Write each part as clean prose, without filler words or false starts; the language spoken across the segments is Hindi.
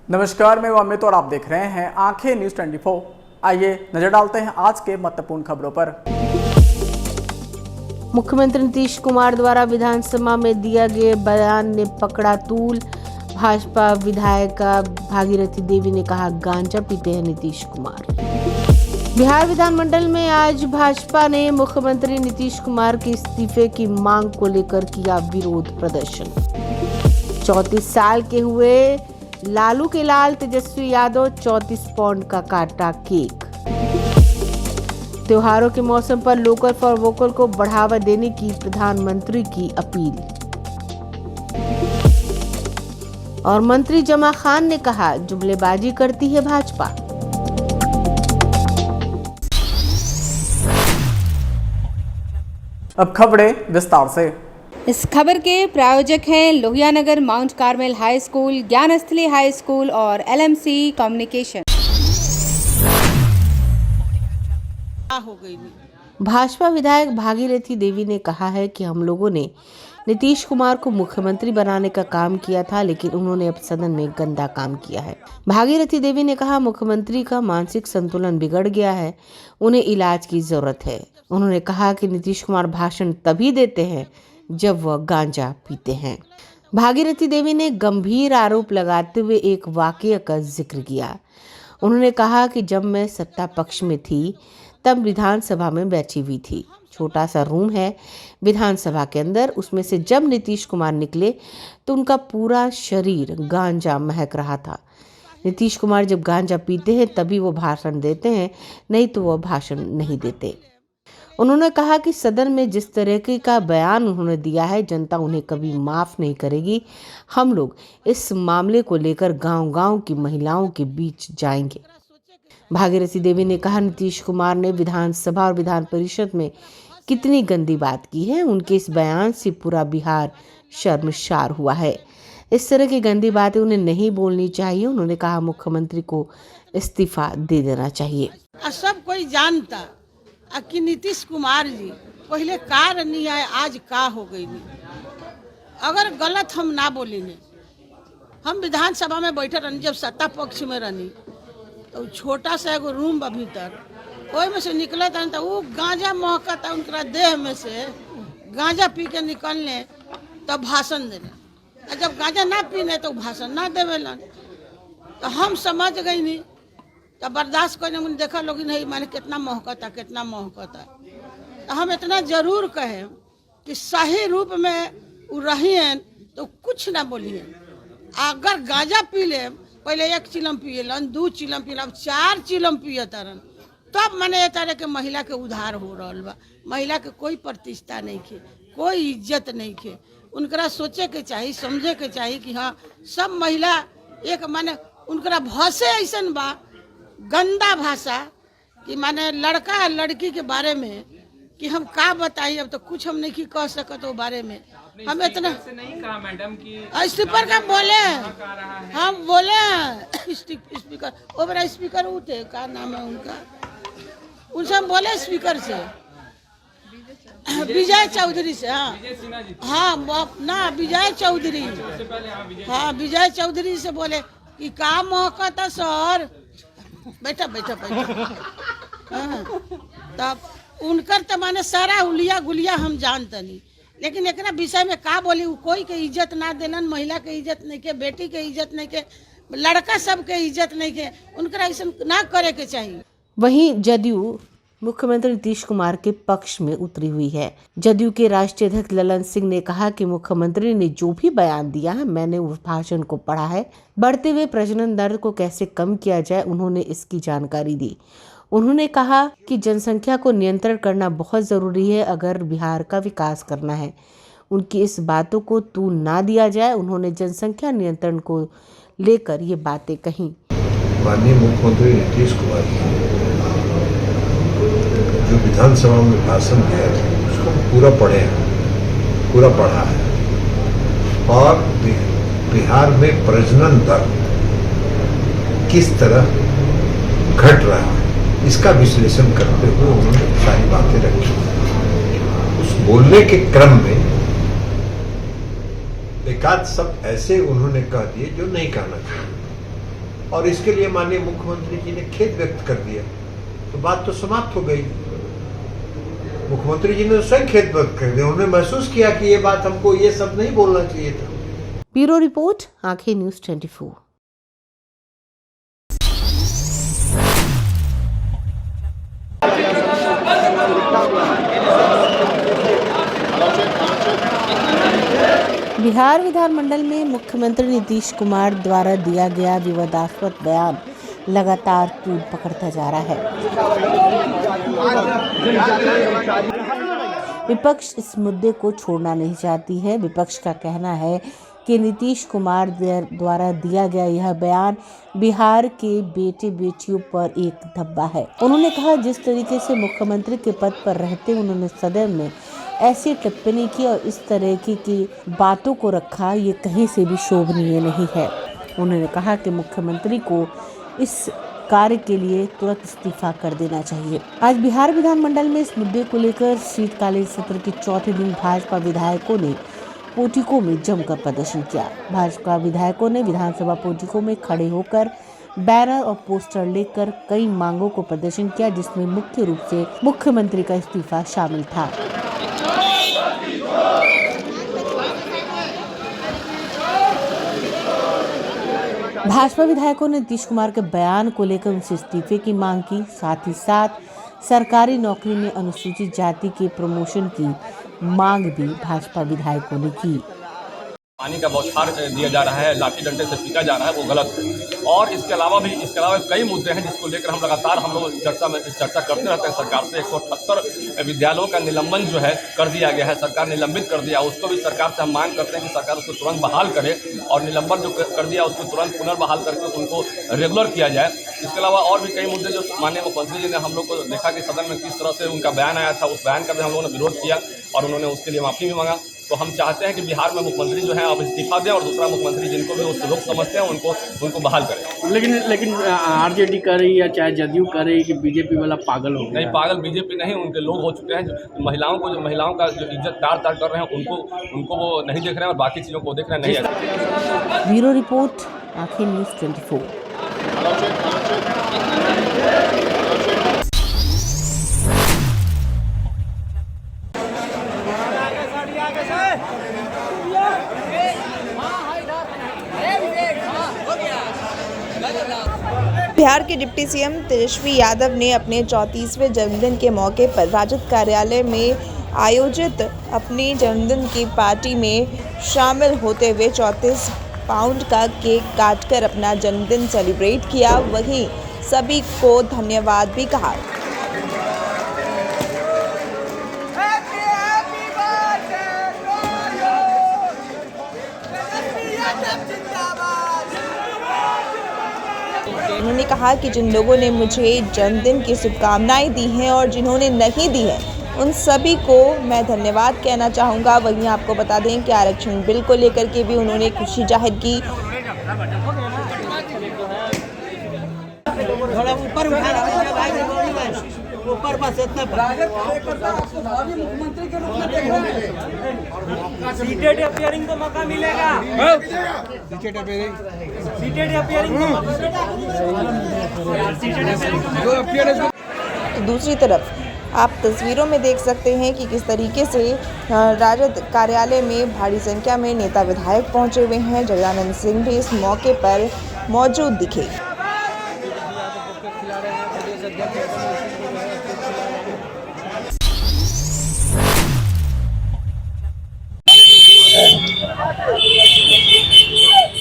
नमस्कार, मैं अमित और आप देख रहे हैं आंखें न्यूज 24। आइए नजर डालते हैं आज के महत्वपूर्ण खबरों पर। मुख्यमंत्री नीतीश कुमार द्वारा विधानसभा में दिया गया बयान ने पकड़ा तूल। भाजपा विधायिका भागीरथी देवी ने कहा, गांजा पीते हैं नीतीश कुमार। बिहार विधानमंडल में आज भाजपा ने मुख्यमंत्री नीतीश कुमार के इस्तीफे की मांग को लेकर किया विरोध प्रदर्शन। 34 साल के हुए लालू के लाल तेजस्वी यादव 34 पाउंड का काटा केक। त्योहारों के मौसम पर लोकल फॉर वोकल को बढ़ावा देने की प्रधानमंत्री की अपील। और मंत्री जमा खान ने कहा, जुमलेबाजी करती है भाजपा। अब खबरें विस्तार से। इस खबर के प्रायोजक हैं Lohianagar mount Carmel high school, Gyansthali high school और LMC कम्युनिकेशन। भाजपा विधायक भागीरथी देवी ने कहा है कि हम लोगों ने नीतीश कुमार को मुख्यमंत्री बनाने का काम किया था, लेकिन उन्होंने अब सदन में गंदा काम किया है। भागीरथी देवी ने कहा, मुख्यमंत्री का मानसिक संतुलन बिगड़ गया है, उन्हें इलाज की जरूरत है। उन्होंने कहा कि नीतीश कुमार भाषण तभी देते हैं जब वह गांजा पीते हैं। भागीरथी देवी ने गंभीर आरोप लगाते हुए एक वाकये का जिक्र किया। उन्होंने कहा कि जब मैं सत्ता पक्ष में थी तब विधानसभा में बैठी हुई थी। छोटा सा रूम है विधानसभा के अंदर, उसमें से जब नीतीश कुमार निकले तो उनका पूरा शरीर गांजा महक रहा था। नीतीश कुमार जब गांजा पीते हैं तभी वो भाषण देते हैं, नहीं तो वो भाषण नहीं देते। उन्होंने कहा कि सदन में जिस तरह का बयान उन्होंने दिया है, जनता उन्हें कभी माफ नहीं करेगी। हम लोग इस मामले को लेकर गांव-गांव की महिलाओं के बीच जाएंगे। भागीरथी देवी ने कहा, नीतीश कुमार ने विधानसभा और विधान परिषद में कितनी गंदी बात की है, उनके इस बयान से पूरा बिहार शर्मसार हुआ है। इस तरह की गंदी बातें उन्हें नहीं बोलनी चाहिए। उन्होंने कहा, मुख्यमंत्री को इस्तीफा दे देना चाहिए। सब कोई जानता कि नीतीश कुमार जी पहले का रही है, आज का हो गई। अगर गलत हम ना बोली ने, हम विधानसभा में बैठे रहनी, जब सत्ता पक्ष में रहनी तो छोटा सा एगो रूम बा भीतर, ओहि में से निकले तो वो गांजा महकता उनका देह में से, गांजा पी के निकलने तब भाषण देने। जब गांजा ना पीने तो भाषण ना देवेलन। तो हम समझ गई नहीं, तो बर्दाश्त करने में देखा लोग नहीं, माने कितना महकता कितना महकता। तो हम इतना जरूर कहें कि सही रूप में वो रही तो कुछ ना बोलिए। अगर गांजा पी ले, पहले 1 चिलम पियलन, 2 चिलम पियलन, 4 चिलम पिए तरन, तब मैंने ये तरह के महिला के उद्धार हो रहा बा। महिला के कोई प्रतिष्ठा नहीं खे, कोई इज्जत नहीं खे। उनकरा सोचे के चाहिए, समझे के चाहिए कि हाँ सब महिला एक, माने उनकरा भाषा ऐसा बा, गंदा भाषा कि माने लड़का लड़की के बारे में कि हम का बताइए। अब तो कुछ हम नहीं कह सकते वो बारे में। हम इतना नहीं कहा मैडम कि स्पीकर का बोले, हम बोले स्पीकर, वो बड़ा स्पीकर उठे, का नाम है उनका, उनसे हम बोले स्पीकर से, विजय चौधरी से। हाँ ना, विजय चौधरी, हाँ विजय चौधरी से बोले कि का मौका सर, बैठा बैठा बैठा। तब उनकर तो माने सारा उलिया गुलिया हम जानते नहीं, लेकिन एक विषय में का बोली, कोई के इज्जत ना देलन, महिला के इज्जत नहीं के, बेटी के इज्जत नहीं के, लड़का सब के इज्जत नहीं के, उनका ऐसा ना करे के चाहिए। वहीं जदयू मुख्यमंत्री नीतीश कुमार के पक्ष में उतरी हुई है। जदयू के राष्ट्रीय अध्यक्ष ललन सिंह ने कहा कि मुख्यमंत्री ने जो भी बयान दिया है, मैंने उस भाषण को पढ़ा है। बढ़ते हुए प्रजनन दर को कैसे कम किया जाए, उन्होंने इसकी जानकारी दी। उन्होंने कहा कि जनसंख्या को नियंत्रण करना बहुत जरूरी है अगर बिहार का विकास करना है। उनकी इस बातों को तू ना दिया जाए। उन्होंने जनसंख्या नियंत्रण को लेकर ये बातें कही। माननीय मुख्यमंत्री नीतीश कुमार जो विधानसभा में भाषण दिया है, उसको पूरा पढ़े हैं, पूरा पढ़ा है। और बिहार में प्रजनन दर किस तरह घट रहा है, इसका विश्लेषण करते हुए उन्होंने सारी बातें रखी। उस बोलने के क्रम में एकाध शब्द ऐसे उन्होंने कह दिए जो नहीं कहना चाहिए। और इसके लिए माननीय मुख्यमंत्री जी ने खेद व्यक्त कर दिया तो बात तो समाप्त हो गई। मुख्यमंत्री जी ने स्वयं खेद व्यक्त कर दिया, उन्होंने महसूस किया कि ये बात हमको ये सब नहीं बोलना चाहिए था। ब्यूरो रिपोर्ट, आंखें न्यूज़ 24। बिहार विधानमंडल में मुख्यमंत्री नीतीश कुमार द्वारा दिया गया विवादास्पद बयान लगातार तूल पकड़ता जा रहा है। विपक्ष इस मुद्दे को छोड़ना नहीं चाहती है। विपक्ष का कहना है कि नीतीश कुमार द्वारा दिया गया यह बयान बिहार के बेटे बेटियों पर एक धब्बा है। उन्होंने कहा, जिस तरीके से मुख्यमंत्री के पद पर रहते उन्होंने सदन में ऐसी टिप्पणी की और इस तरह की बातों को रखा, ये कहीं से भी शोभनीय नहीं है। उन्होंने कहा कि मुख्यमंत्री को इस कार्य के लिए तुरंत इस्तीफा कर देना चाहिए। आज बिहार विधानमंडल में इस मुद्दे को लेकर शीतकालीन सत्र के चौथे दिन भाजपा विधायकों ने पोटिको में जमकर प्रदर्शन किया। भाजपा विधायकों ने विधानसभा पोटिको में खड़े होकर बैनर और पोस्टर लेकर कई मांगों को प्रदर्शन किया, जिसमें मुख्य रूप से मुख्यमंत्री का इस्तीफा शामिल था। भाजपा विधायकों ने नीतीश कुमार के बयान को लेकर उनसे इस्तीफे की मांग की। साथ ही साथ सरकारी नौकरी में अनुसूचित जाति के प्रमोशन की मांग भी भाजपा विधायकों ने की। पानी का बौछार दिया जा रहा है, लाठी डंडे से पीटा जा रहा है, वो गलत है। और इसके अलावा कई मुद्दे हैं जिसको लेकर हम लगातार चर्चा करते रहते हैं सरकार से। 178 विद्यालयों का निलंबन जो है कर दिया गया है, सरकार निलंबित कर दिया, उसको भी सरकार से हम मांग करते हैं कि सरकार उसको तुरंत बहाल करे और निलंबन जो कर दिया उसको तुरंत पुनर्बहाल करके उनको रेगुलर किया जाए। इसके अलावा और भी कई मुद्दे जो माननीय मुख्यमंत्री जी ने हम लोग को देखा कि सदन में किस तरह से उनका बयान आया था, उस बयान का भी हम लोगों ने विरोध किया और उन्होंने उसके लिए माफ़ी भी मांगा। तो हम चाहते हैं कि बिहार में मुख्यमंत्री जो है अब इस्तीफा दें और दूसरा मुख्यमंत्री जिनको भी उस लोग समझते हैं उनको बहाल करें। लेकिन आरजेडी कर रही है चाहे जदयू कर रही है कि बीजेपी वाला पागल हो गया। नहीं, पागल बीजेपी नहीं, उनके लोग हो चुके हैं जो महिलाओं का जो इज्जत तार कर रहे हैं उनको वो नहीं देख रहे हैं और बाकी चीज़ों को देख रहे हैं। नहीं। ब्यूरो रिपोर्ट, आंखें न्यूज़ 24। बिहार के डिप्टी सीएम तेजस्वी यादव ने अपने 34वें जन्मदिन के मौके पर राजद कार्यालय में आयोजित अपनी जन्मदिन की पार्टी में शामिल होते हुए 34 पाउंड का केक काटकर अपना जन्मदिन सेलिब्रेट किया। वहीं सभी को धन्यवाद भी कहा। उन्होंने कहा कि जिन लोगों ने मुझे जन्मदिन की शुभकामनाएं दी हैं और जिन्होंने नहीं दी हैं उन सभी को मैं धन्यवाद कहना चाहूँगा। वहीं आपको बता दें कि आरक्षण बिल को लेकर के भी उन्होंने खुशी जाहिर की। ऊपर बस इतना मुख्यमंत्री के रूप में देख रहे हैं। सीटेड अपीयरिंग को मौका मिलेगा। सीटेड अपीयरिंग तो दूसरी तरफ आप तस्वीरों में देख सकते हैं कि किस तरीके से राजद कार्यालय में भारी संख्या में नेता विधायक पहुंचे हुए हैं। जगदानंद सिंह भी इस मौके पर मौजूद दिखे।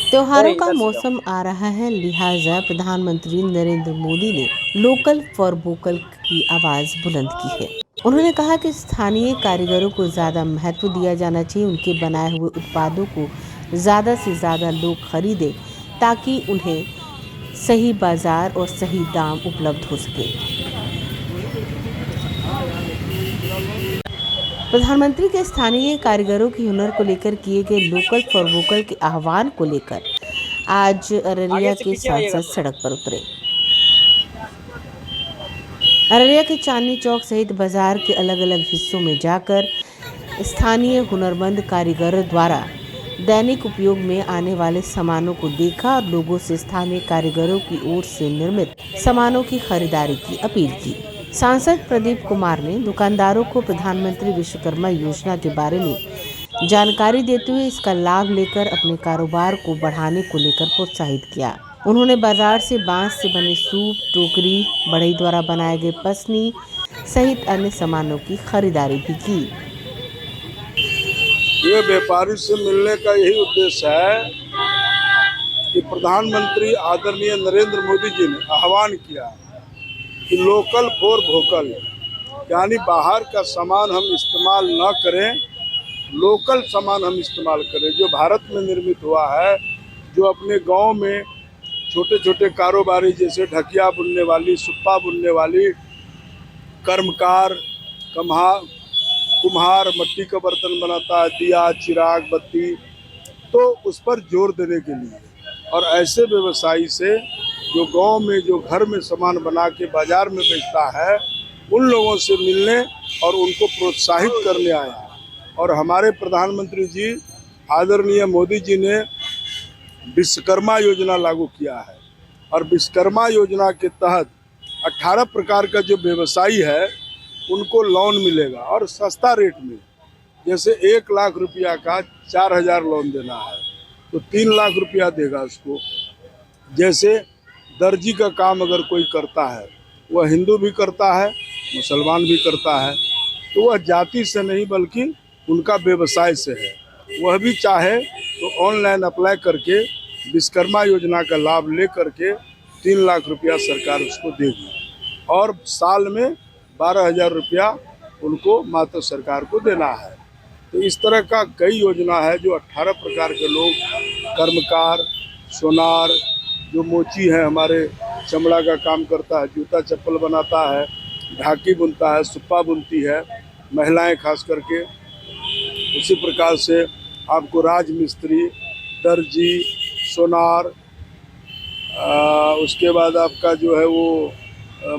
त्योहारों का मौसम आ रहा है, लिहाजा प्रधानमंत्री नरेंद्र मोदी ने लोकल फॉर वोकल की आवाज बुलंद की है। उन्होंने कहा कि स्थानीय कारीगरों को ज़्यादा महत्व दिया जाना चाहिए। उनके बनाए हुए उत्पादों को ज़्यादा से ज़्यादा लोग खरीदें ताकि उन्हें सही बाजार और सही दाम उपलब्ध हो सके। प्रधानमंत्री के स्थानीय कारीगरों के हुनर को लेकर किए गए लोकल फॉर वोकल के आह्वान को लेकर आज अररिया के सांसद सड़क पर उतरे। अररिया के चांदनी चौक सहित बाजार के अलग अलग हिस्सों में जाकर स्थानीय हुनरमंद कारीगरों द्वारा दैनिक उपयोग में आने वाले सामानों को देखा और लोगों से स्थानीय कारीगरों की ओर से निर्मित सामानों की खरीदारी की अपील की। सांसद प्रदीप कुमार ने दुकानदारों को प्रधानमंत्री विश्वकर्मा योजना के बारे में जानकारी देते हुए इसका लाभ लेकर अपने कारोबार को बढ़ाने को लेकर प्रोत्साहित किया। उन्होंने बाजार से बांस से बने सूप, टोकरी, बढ़ई द्वारा बनाए गए पसनी सहित अन्य सामानों की खरीदारी भी की। ये व्यापारी से मिलने का यही उद्देश्य है कि प्रधानमंत्री आदरणीय नरेंद्र मोदी जी ने आह्वान किया कि लोकल फॉर वोकल, यानी बाहर का सामान हम इस्तेमाल न करें, लोकल सामान हम इस्तेमाल करें जो भारत में निर्मित हुआ है। जो अपने गांव में छोटे छोटे कारोबारी जैसे ढकिया बुनने वाली, सुप्पा बुनने वाली, कर्मकार, कुम्हार मट्टी का बर्तन बनाता है, दिया, चिराग, बत्ती, तो उस पर जोर देने के लिए और ऐसे व्यवसायी से जो गांव में जो घर में सामान बना के बाजार में बेचता है, उन लोगों से मिलने और उनको प्रोत्साहित करने आया। और हमारे प्रधानमंत्री जी आदरणीय मोदी जी ने विश्वकर्मा योजना लागू किया है और विश्वकर्मा योजना के तहत 18 प्रकार का जो व्यवसायी है उनको लोन मिलेगा और सस्ता रेट में। जैसे 1 लाख रुपया का 4,000 लोन देना है तो 3 लाख रुपया देगा उसको। जैसे दर्जी का काम अगर कोई करता है, वह हिंदू भी करता है, मुसलमान भी करता है, तो वह जाति से नहीं बल्कि उनका व्यवसाय से है। वह भी चाहे तो ऑनलाइन अप्लाई करके विश्वकर्मा योजना का लाभ ले करके 3 लाख रुपया सरकार उसको देगी और साल में 12,000 रुपया उनको मात्र सरकार को देना है। तो इस तरह का कई योजना है जो 18 प्रकार के लोग, कर्मकार, सोनार, जो मोची है हमारे चमड़ा का काम करता है, जूता चप्पल बनाता है, ढाकी बुनता है, सुप्पा बुनती है महिलाएं खास करके। उसी प्रकार से आपको राजमिस्त्री, दर्जी, सोनार, उसके बाद आपका जो है वो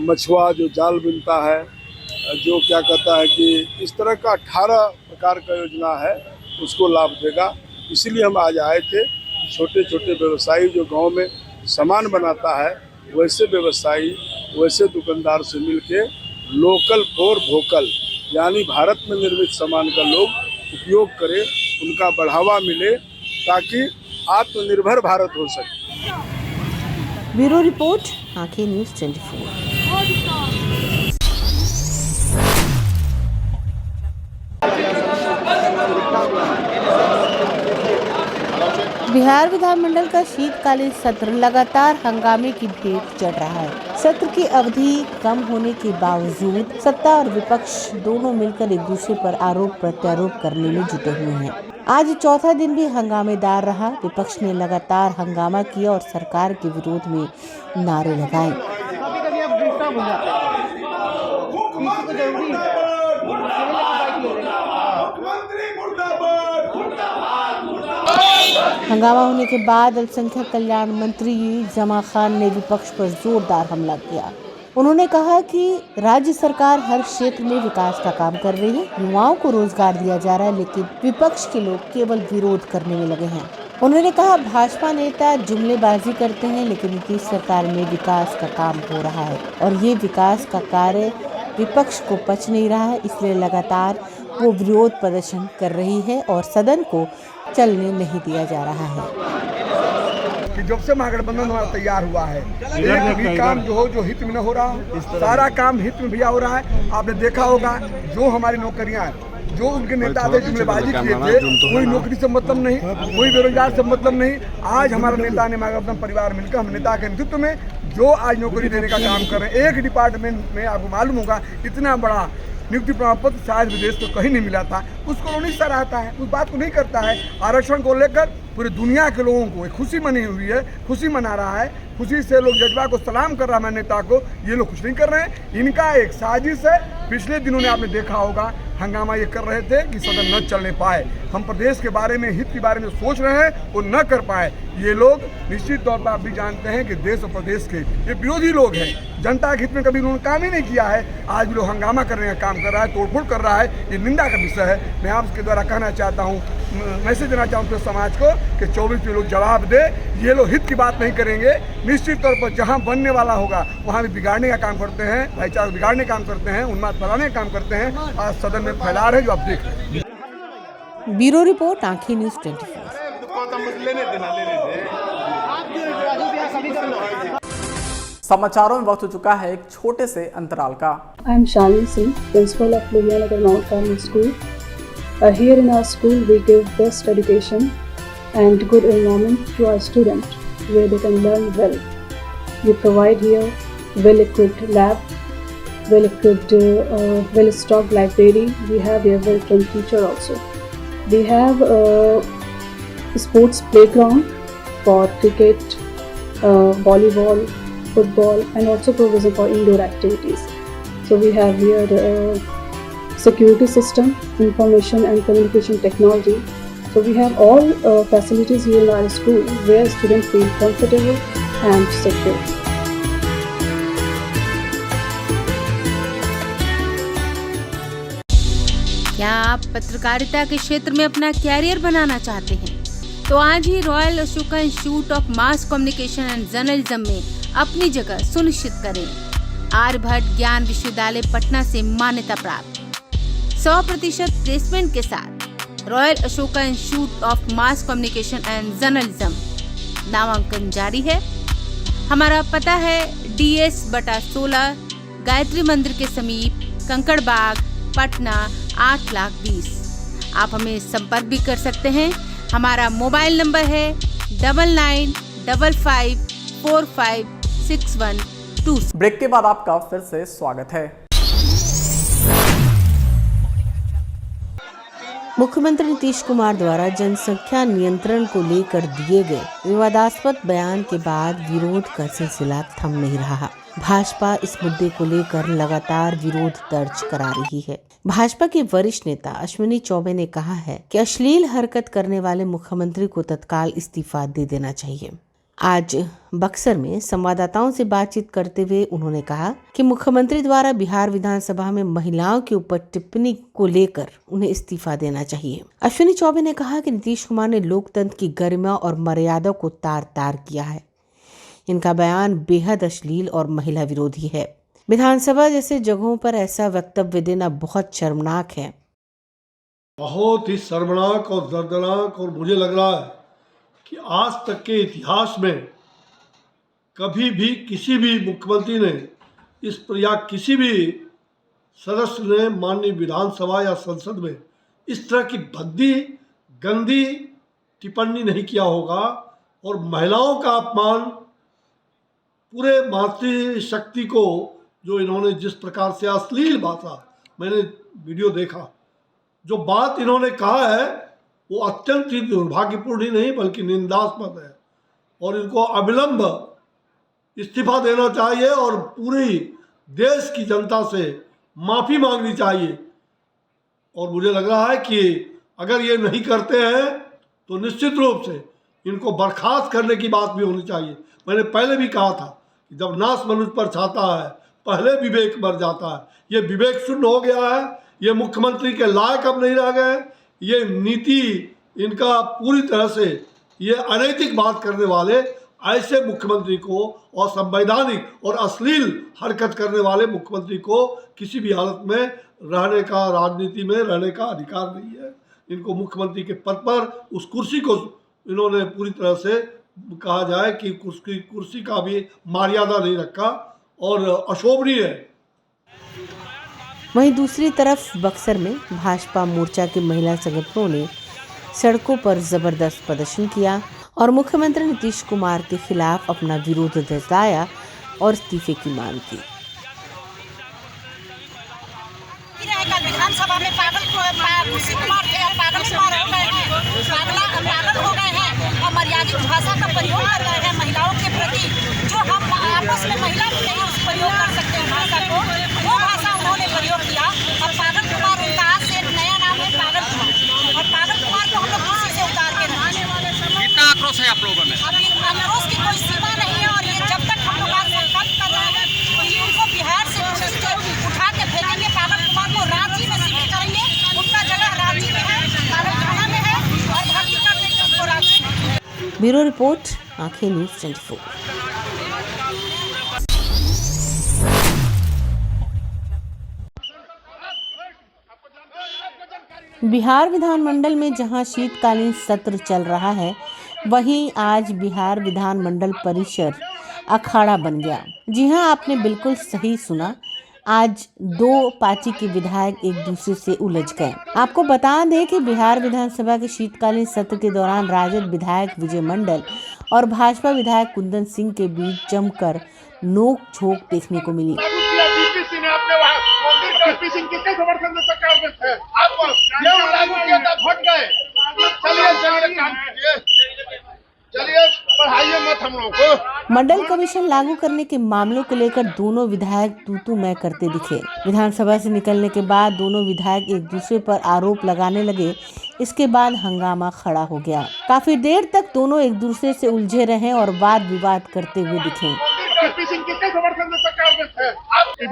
मछुआ जो जाल बुनता है, जो क्या कहता है कि इस तरह का 18 प्रकार का योजना है, उसको लाभ देगा। इसीलिए हम आज आए थे। छोटे छोटे व्यवसायी जो गांव में सामान बनाता है, वैसे व्यवसायी, वैसे दुकानदार से मिलके लोकल फॉर वोकल, यानी भारत में निर्मित सामान का लोग उपयोग करें, उनका बढ़ावा मिले ताकि आत्मनिर्भर भारत हो सके। ब्यूरो रिपोर्ट, आंखें न्यूज़ 24। बिहार विधानमंडल का शीतकालीन सत्र लगातार हंगामे की भेंट चढ़ रहा है। सत्र की अवधि कम होने के बावजूद सत्ता और विपक्ष दोनों मिलकर एक दूसरे पर आरोप प्रत्यारोप करने में जुटे हुए हैं। आज चौथा दिन भी हंगामेदार रहा। विपक्ष ने लगातार हंगामा किया और सरकार के विरोध में नारे लगाए। हंगामा होने के बाद अल्पसंख्यक कल्याण मंत्री जमा खान ने विपक्ष पर जोरदार हमला किया। उन्होंने कहा कि राज्य सरकार हर क्षेत्र में विकास का काम कर रही है, युवाओं को रोजगार दिया जा रहा है, लेकिन विपक्ष के लोग केवल विरोध करने में लगे हैं। उन्होंने कहा भाजपा नेता जुमलेबाजी करते हैं, लेकिन नीतीश सरकार में विकास का काम हो रहा है और ये विकास का कार्य विपक्ष को पच नहीं रहा है, इसलिए लगातार वो विरोध प्रदर्शन कर रही है और सदन को चलने नहीं दिया जा रहा है। कि जब से महागठबंधन हमारा तैयार हुआ है, एक भी काम जो हित में न हो रहा हो, सारा काम हित में भैया हो रहा है। आपने देखा होगा जो हमारी नौकरियां, जो उनके नेता थे जुमलेबाजी किए थे, कोई नौकरी से मतलब नहीं, कोई बेरोजगार से मतलब नहीं। आज हमारा नेता ने महागठबंधन परिवार मिलकर हम नेता के नेतृत्व में जो आज नौकरी देने का काम कर रहे हैं। एक डिपार्टमेंट में आपको मालूम होगा इतना बड़ा नियुक्ति प्रमाण पत्र शायद विदेश को कहीं नहीं मिला था, उसको नहीं सराहता है, उस बात को नहीं करता है। आरक्षण को लेकर पूरी दुनिया के लोगों को खुशी मनी हुई है, खुशी मना रहा है खुशी से लोग जज्बा को सलाम कर रहा है नेता को, ये लोग कुछ नहीं कर रहे हैं। इनका एक साजिश है। पिछले दिनों ने आपने देखा होगा हंगामा ये कर रहे थे कि सदन न चलने पाए। हम प्रदेश के बारे में, हित के बारे में सोच रहे हैं, वो न कर पाए। ये लोग निश्चित तौर पर आप भी जानते हैं कि देश और प्रदेश के ये विरोधी लोग हैं। जनता के हित में कभी उन्होंने काम ही नहीं किया है। आज भी लोग हंगामा करने का काम कर रहा है, तोड़फोड़ कर रहा है। ये निंदा का विषय है। मैं आपके द्वारा कहना चाहता हूँ, मैसेज देना चाहूँ पूरे समाज को कि 24 में लोग जवाब दे। ये लोग हित की बात नहीं करेंगे। निश्चित तौर पर जहाँ बनने वाला होगा वहाँ भी बिगाड़ने का काम करते हैं, भाईचारा बिगाड़ने का काम करते हैं, उन्माद फैलाने का काम करते हैं। आज सदन में फैला रहे जो आप देख रहे हैं। ब्यूरो रिपोर्ट, आंखें न्यूज़ 24। समाचारों में वक्त हो चुका है एक छोटे से अंतराल का। I am Shalini Singh, principal of Lohianagar Mount Carmel School. Here in our school, we give best education and good environment to our students, where they can learn well. We provide here well-equipped lab, well-equipped, well-stocked library. We have here well-trained teacher also. We have a sports playground for cricket, volleyball, football, and also provision for indoor activities. So we have here security system, information and communication technology. So we have all facilities here in our school where students feel comfortable and secure. क्या आप पत्रकारिता के क्षेत्र में अपना कैरियर बनाना चाहते हैं? तो आज ही royal Ashoka institute of mass communication and journalism में अपनी जगह सुनिश्चित करें। आर्यभट्ट ज्ञान विश्वविद्यालय पटना से मान्यता प्राप्त 100% प्लेसमेंट के साथ royal Ashoka institute of mass communication and journalism नामांकन जारी है। हमारा पता है DS/16 गायत्री मंदिर के समीप, कंकड़ बाग, पटना 8,20,000। आप हमें संपर्क भी कर सकते हैं। हमारा मोबाइल नंबर है 9955456122। ब्रेक के बाद आपका फिर से स्वागत है। मुख्यमंत्री नीतीश कुमार द्वारा जनसंख्या नियंत्रण को लेकर दिए गए विवादास्पद बयान के बाद विरोध का सिलसिला थम नहीं रहा। भाजपा इस मुद्दे को लेकर लगातार विरोध दर्ज करा रही है। भाजपा के वरिष्ठ नेता अश्विनी चौबे ने कहा है कि अश्लील हरकत करने वाले मुख्यमंत्री को तत्काल इस्तीफा दे देना चाहिए। आज बक्सर में संवाददाताओं से बातचीत करते हुए उन्होंने कहा कि मुख्यमंत्री द्वारा बिहार विधानसभा में महिलाओं के ऊपर टिप्पणी को लेकर उन्हें इस्तीफा देना चाहिए। अश्विनी चौबे ने कहा कि नीतीश कुमार ने लोकतंत्र की गरिमा और मर्यादा को तार तार किया है। इनका बयान बेहद अश्लील और महिला विरोधी है। विधानसभा जैसे जगहों पर ऐसा वक्तव्य देना बहुत शर्मनाक है। बहुत ही शर्मनाक और दर्दनाक, और मुझे लग रहा है कि आज तक के इतिहास में कभी भी किसी भी मुख्यमंत्री ने इस पर या किसी भी सदस्य ने माननीय विधानसभा या संसद में इस तरह की भद्दी गंदी टिप्पणी नहीं किया होगा। और महिलाओं का अपमान, पूरे मातृशक्ति को जो इन्होंने जिस प्रकार से अश्लील भाषा, मैंने वीडियो देखा, जो बात इन्होंने कहा है वो अत्यंत ही दुर्भाग्यपूर्ण ही नहीं बल्कि निंदास्पद है। और इनको अविलंब इस्तीफा देना चाहिए और पूरी देश की जनता से माफ़ी मांगनी चाहिए। और मुझे लग रहा है कि अगर ये नहीं करते हैं तो निश्चित रूप से इनको बर्खास्त करने की बात भी होनी चाहिए। मैंने पहले भी कहा था कि जब नाश मनुष्य पर छाता है पहले विवेक मर जाता है। ये विवेक शून्य हो गया है। ये मुख्यमंत्री के लायक अब नहीं रह गए। ये नीति इनका पूरी तरह से, ये अनैतिक बात करने वाले ऐसे मुख्यमंत्री को और संवैधानिक और अश्लील हरकत करने वाले मुख्यमंत्री को किसी भी हालत में रहने का, राजनीति में रहने का अधिकार नहीं है। इनको मुख्यमंत्री के पद पर, उस कुर्सी को इन्होंने पूरी तरह से कहा जाए कि कुर्सी का भी मर्यादा नहीं रखा और अशोभनीय है। वहीं दूसरी तरफ बक्सर में भाजपा मोर्चा के महिला संगठनों ने सड़कों पर जबरदस्त प्रदर्शन किया और मुख्यमंत्री नीतीश कुमार के खिलाफ अपना विरोध जताया और इस्तीफे की मांग की। विधानसभा में पागल हो गए हैं और मर्यादित भाषा का प्रयोग कर रहे हैं महिलाओं के प्रति। में महिला भी नहीं उस प्रयोग कर सकते हैं भाषा को, वो भाषा उन्होंने प्रयोग किया। और पागल कुमार उनका आज से नया नाम है पागल कुमार, और पागल कुमार को हम लोग खुशी से उतार के रखने वाले। कितना आक्रोश है आप लोगों में? अभी आक्रोश की कोई सीमा नहीं है, और ये जब तक हम लोग आज संकल्प कर रहे हैं कि उनको बिहार से उठा के फेंकेंगे, पागल कुमार को रांची में शिफ्ट करेंगे। उनका जगह रांची में है, पागल थाना में है, और भर्ती कर देंगे उनको रांची में। ब्यूरो रिपोर्ट, आंखें न्यूज़ 24। बिहार विधानमंडल में जहां शीतकालीन सत्र चल रहा है, वहीं आज बिहार विधानमंडल परिसर अखाड़ा बन गया। जी हां, आपने बिल्कुल सही सुना। आज दो पार्टी के विधायक एक दूसरे से उलझ गए। आपको बता दें कि बिहार विधानसभा के शीतकालीन सत्र के दौरान राजद विधायक विजय मंडल और भाजपा विधायक कुंदन सिंह के बीच जमकर नोक झोंक देखने को मिली। मंडल कमीशन लागू करने के मामलों को लेकर दोनों विधायक तू मैं करते दिखे। विधानसभा से निकलने के बाद दोनों विधायक एक दूसरे पर आरोप लगाने लगे। इसके बाद हंगामा खड़ा हो गया। काफी देर तक दोनों एक दूसरे से उलझे रहे और वाद विवाद करते हुए दिखे।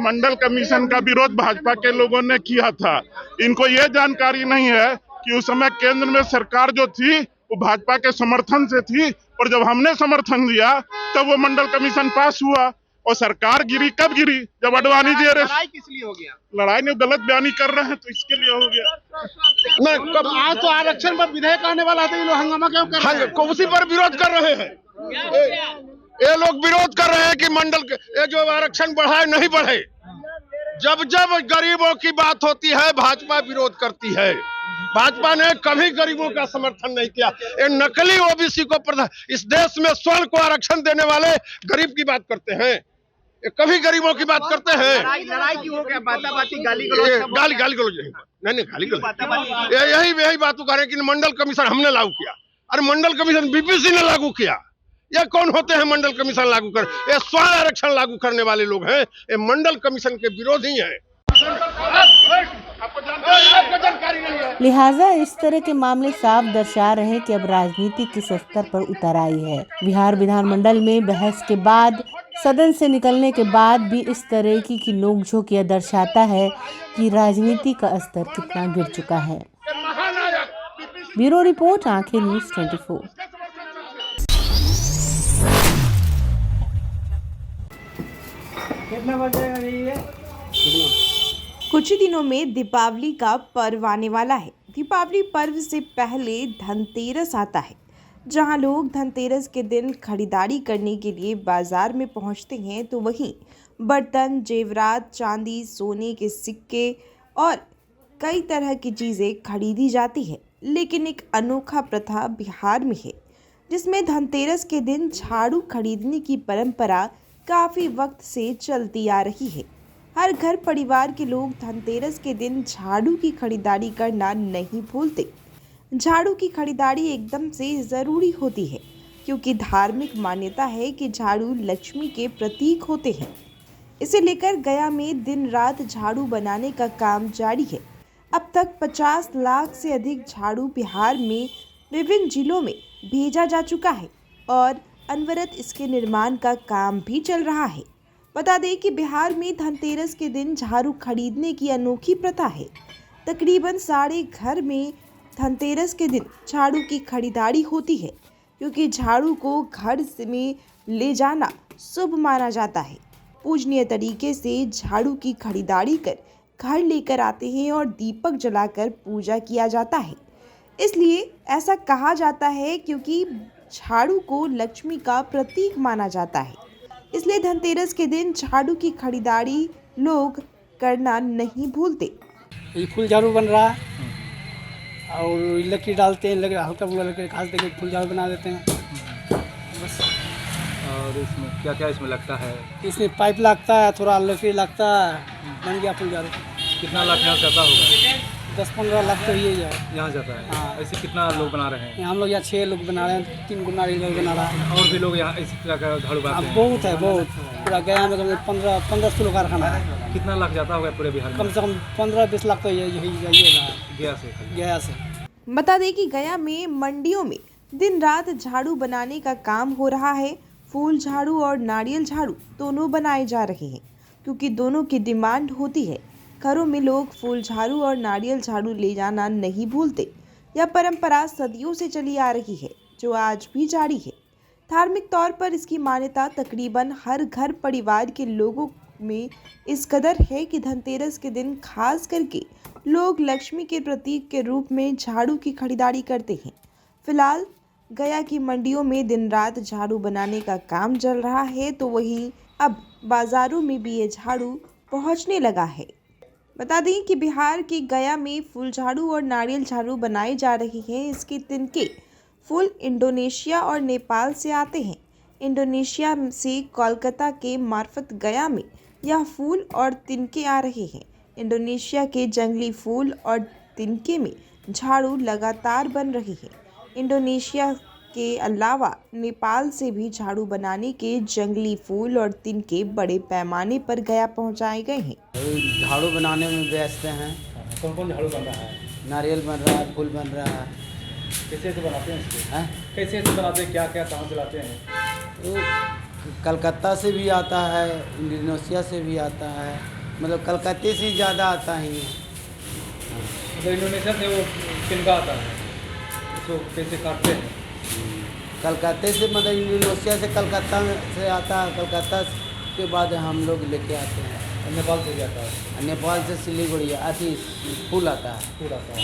मंडल कमीशन का विरोध भाजपा के लोगों ने किया था। इनको ये जानकारी नहीं है कि उस समय केंद्र में सरकार जो थी वो भाजपा के समर्थन से थी, और जब हमने समर्थन दिया तब वो मंडल कमीशन पास हुआ। और सरकार गिरी कब गिरी? जब अडवाणी जी लड़ाई किस लिए हो गया? लड़ाई ने गलत बयानी कर रहे हैं तो इसके लिए हो गया। नहीं, कब आज तो आरक्षण पर विधेयक आने वाला था, ये लोग हंगामा क्यों कर रहे हैं? उसी पर विरोध कर रहे हैं। ये लोग विरोध कर रहे हैं कि मंडल ये जो आरक्षण बढ़ाए नहीं बढ़े। जब जब गरीबों की बात होती है भाजपा विरोध करती है। भाजपा ने कभी गरीबों का समर्थन नहीं किया। ये नकली ओबीसी को इस देश में स्वर्ण को आरक्षण देने वाले गरीब की बात करते हैं। ये कभी गरीबों की बात करते हैं। लड़ाई क्यों हो गया? बाताबाती गाली गलौज नहीं, गाली गलौज यही बात कर रहे हैं कि मंडल कमीशन हमने लागू किया। अरे मंडल कमीशन बीपीसी ने लागू किया। ये कौन होते हैं मंडल कमीशन लागू कर? ये स्वर्ण आरक्षण लागू करने वाले लोग हैं। ये मंडल कमीशन के विरोधी हैं। लिहाजा इस तरह के मामले साफ दर्शा रहे कि अब राजनीति किस स्तर पर उतर आई है। बिहार विधानमंडल में बहस के बाद सदन से निकलने के बाद भी इस तरह की नोकझोंक यह दर्शाता है कि राजनीति का स्तर कितना गिर चुका है। ब्यूरो रिपोर्ट, आंखें न्यूज़ 24। कितना बजेगा? कुछ ही दिनों में दीपावली का पर्व आने वाला है। दीपावली पर्व से पहले धनतेरस आता है, जहां लोग धनतेरस के दिन खरीदारी करने के लिए बाजार में पहुंचते हैं, तो वहीं बर्तन, जेवरात, चांदी, सोने के सिक्के और कई तरह की चीज़ें खरीदी जाती है। लेकिन एक अनोखा प्रथा बिहार में है, जिसमें धनतेरस के दिन झाड़ू खरीदने की परंपरा काफ़ी वक्त से चलती आ रही है। हर घर परिवार के लोग धनतेरस के दिन झाड़ू की खरीदारी करना नहीं भूलते। झाड़ू की खरीदारी एकदम से ज़रूरी होती है, क्योंकि धार्मिक मान्यता है कि झाड़ू लक्ष्मी के प्रतीक होते हैं। इसे लेकर गया में दिन रात झाड़ू बनाने का काम जारी है। अब तक 50 लाख से अधिक झाड़ू बिहार में विभिन्न जिलों में भेजा जा चुका है और अनवरत इसके निर्माण का काम भी चल रहा है। बता दें कि बिहार में धनतेरस के दिन झाड़ू खरीदने की अनोखी प्रथा है। तकरीबन सारे घर में धनतेरस के दिन झाड़ू की खरीदारी होती है, क्योंकि झाड़ू को घर में ले जाना शुभ माना जाता है। पूजनीय तरीके से झाड़ू की खरीदारी कर घर लेकर आते हैं और दीपक जलाकर पूजा किया जाता है। इसलिए ऐसा कहा जाता है क्योंकि झाड़ू को लक्ष्मी का प्रतीक माना जाता है। इसलिए धनतेरस के दिन झाड़ू की खरीदारी लोग करना नहीं भूलते। ये फूल झाड़ू बन रहा है और लकड़ी डालते हैं, हल्का फुल्का लकड़ी डालते हैं, फूल झाड़ू बना देते हैं बस। और इसमें क्या क्या इसमें लगता है? इसमें पाइप लगता है, थोड़ा लकड़ी लगता है, बन गया फूल झाड़ू। कितना लाख का होगा? 10-15 लाख तो यही है। यहाँ जाता है। हाँ। ऐसे कितना लोग बना रहे हैं? हम लोग यहाँ 6 लोग बना रहे हैं, 3 को नारियल लोग बना रहा है। और भी लोग यहाँ इसी तरह का झाड़ू बनाते हैं? बहुत है, बहुत। पूरा गया में 1500 कारखाना है। कितना लाख जाता होगा पूरे बिहार में? कम से कम 15-20 लाख तो यही रहा गया से। बता दें कि गया में मंडियों में दिन रात झाड़ू बनाने का काम हो रहा है। फूल झाड़ू और नारियल झाड़ू दोनों बनाए जा रहे हैं क्योंकि दोनों की डिमांड होती है। घरों में लोग फूल झाड़ू और नारियल झाड़ू ले जाना नहीं भूलते। यह परंपरा सदियों से चली आ रही है जो आज भी जारी है। धार्मिक तौर पर इसकी मान्यता तकरीबन हर घर परिवार के लोगों में इस कदर है कि धनतेरस के दिन खास करके लोग लक्ष्मी के प्रतीक के रूप में झाड़ू की खरीदारी करते हैं। फिलहाल गया की मंडियों में दिन रात झाड़ू बनाने का काम चल रहा है, तो वहीं अब बाजारों में भी ये झाड़ू पहुंचने लगा है। बता दें कि बिहार के गया में फूल झाड़ू और नारियल झाड़ू बनाए जा रहे हैं। इसके तिनके फूल इंडोनेशिया और नेपाल से आते हैं। इंडोनेशिया से कोलकाता के मार्फत गया में यह फूल और तिनके आ रहे हैं। इंडोनेशिया के जंगली फूल और तिनके में झाड़ू लगातार बन रही है। इंडोनेशिया के अलावा नेपाल से भी झाड़ू बनाने के जंगली फूल और तिनके बड़े पैमाने पर गया पहुंचाए गए हैं। झाड़ू बनाने में व्यस्त हैं। कौन कौन झाड़ू बन रहा है? नारियल बन रहा है, फूल बन रहा है। कैसे बनाते हैं इसको? कैसे बनाते हैं? क्या क्या कहाँ से लाते हैं? तो कलकत्ता से भी आता है, इंडोनेशिया से भी आता है, मतलब कलकत्ते से ज़्यादा आता है। मतलब इंडोनेशिया से वो तिनका आता है, उसको कैसे काटते हैं? कलकत्ते से मतलब इंडोनेशिया से कलकत्ता में से आता है, कलकत्ता के बाद हम लोग लेके आते हैं। नेपाल से भी आता है? नेपाल से सिलीगुड़ी अति फूल आता है। फूल आता है।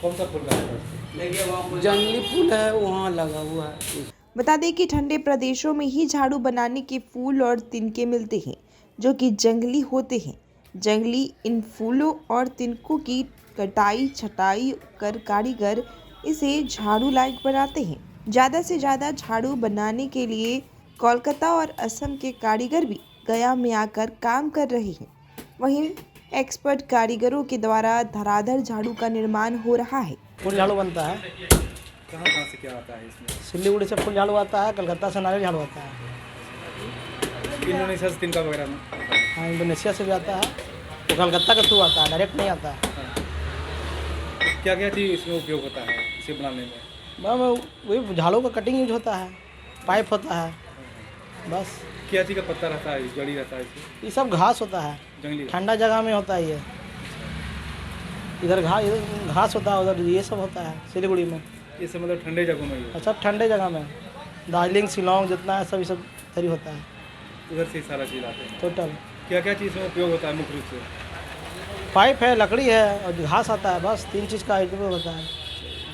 कौन सा फूल का है? जंगली फूल है, वहाँ लगा हुआ है। बता दें कि ठंडे प्रदेशों में ही झाड़ू बनाने के फूल और तिनके मिलते हैं जो कि जंगली होते हैं। जंगली इन फूलों और तिनकों की कटाई छटाई कर कारीगर इसे झाड़ू लायक बनाते हैं। ज़्यादा से ज़्यादा झाड़ू बनाने के लिए कोलकाता और असम के कारीगर भी गया में आकर काम कर रहे हैं। वहीं एक्सपर्ट कारीगरों के द्वारा धराधर झाड़ू का निर्माण हो रहा है। फूल झाड़ू बनता है। कहाँ से क्या आता है इसमें? सिलीगुड़ी से फूल झाड़ू आता है, कलकत्ता से नारियल झाड़ू आता है। इंडोनेशिया से तिनका वगैरह में? हाँ, इंडोनेशिया से भी आता है, तो कलकत्ता का थ्रू आता है, डायरेक्ट नहीं आता है। क्या क्या चीज़ इसमें उपयोग होता है इसे बनाने में? वही झाड़ू का कटिंग यूज होता है, पाइप होता है, बस। क्या चीज़ का पत्ता रहता है, जड़ी रहता है इसमें? ये सब घास होता है, जंगली ठंडा जगह में होता है ये। इधर घास होता है, उधर ये सब होता है सिलीगुड़ी में। ये सब मतलब ठंडे जगहों में? सब ठंडे जगह में, दार्जिलिंग शिलोंग जितना है सब ये सब तरी होता है। उधर से सारा चीज़ आते हैं टोटल। क्या क्या चीज़ में उपयोग होता है मुख्य रूप से? पाइप है, लकड़ी है और घास आता है, बस 3 चीज़ का उपयोग होता है।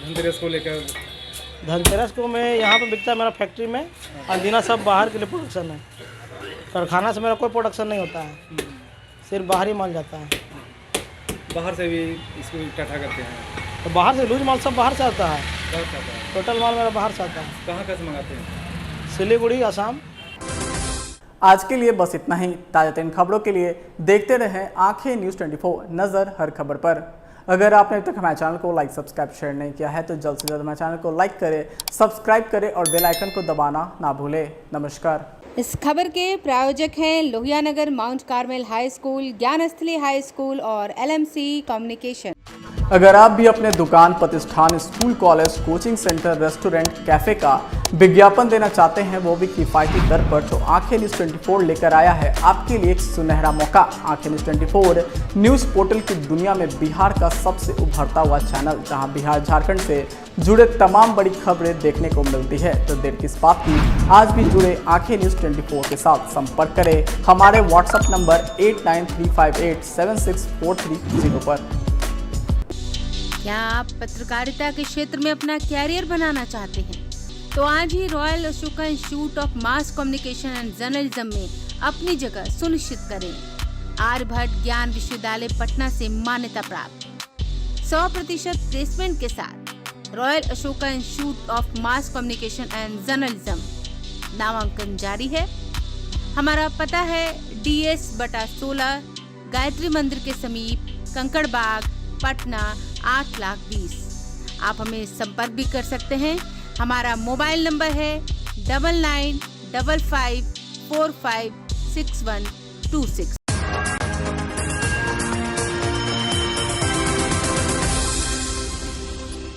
धनतेरस को लेकर? धनतेरस को मैं यहाँ पे बिकता है मेरा फैक्ट्री में, अंदिना सब बाहर के लिए प्रोडक्शन है। कारखाना से मेरा कोई प्रोडक्शन नहीं होता है, सिर्फ बाहर ही माल जाता है। बाहर से भी इसको इकट्ठा करते हैं? तो बाहर से लूज माल सब बाहर से आता है, बाहर से आता है? टोटल माल मेरा बाहर से आता है। कहाँ से मंगाते हैं? सिलीगुड़ी, असम। आज के लिए बस इतना ही। ताज़ा तरीन खबरों के लिए देखते रहें आंखें न्यूज़ 24, नज़र हर खबर पर। अगर आपने अभी तक हमारे चैनल को लाइक सब्सक्राइब शेयर नहीं किया है तो जल्द से जल्द हमारे चैनल को लाइक करें, सब्सक्राइब करें और बेल आइकन को दबाना ना भूलें। नमस्कार। इस खबर के प्रायोजक हैं Lohia Nagar Mount Carmel high school, Gyansthali high school और LMC कम्युनिकेशन। अगर आप भी अपने दुकान, प्रतिष्ठान, school, college, coaching centre, restaurant, cafe का विज्ञापन देना चाहते हैं, वो भी किफ़ायती दर पर, तो आंखें न्यूज़ 24 लेकर आया है आपके लिए एक सुनहरा मौका। आंखें न्यूज़ 24 न्यूज़ पोर्टल की दुनिया में बिहार का सबसे उभरता हुआ चैनल, जहां बिहार झारखंड से जुड़े तमाम बड़ी खबरें देखने को मिलती है। तो देर किस बात की, आज भी जुड़े आंखें न्यूज़ 24 के साथ। संपर्क करें हमारे व्हाट्सएप नंबर 8935876430 पर। क्या आप पत्रकारिता के क्षेत्र में अपना कैरियर बनाना चाहते हैं? तो आज ही royal Ashoka institute of mass communication and journalism में अपनी जगह सुनिश्चित करें। आर्यभट्ट ज्ञान विश्वविद्यालय पटना से मान्यता प्राप्त 100% प्लेसमेंट के साथ royal Ashoka institute of mass communication and journalism नामांकन जारी है। हमारा पता है DS/16 गायत्री मंदिर के समीप, कंकड़बाग, पटना 8,20,000। आप हमें संपर्क भी कर सकते हैं। हमारा मोबाइल नंबर है 9955456126।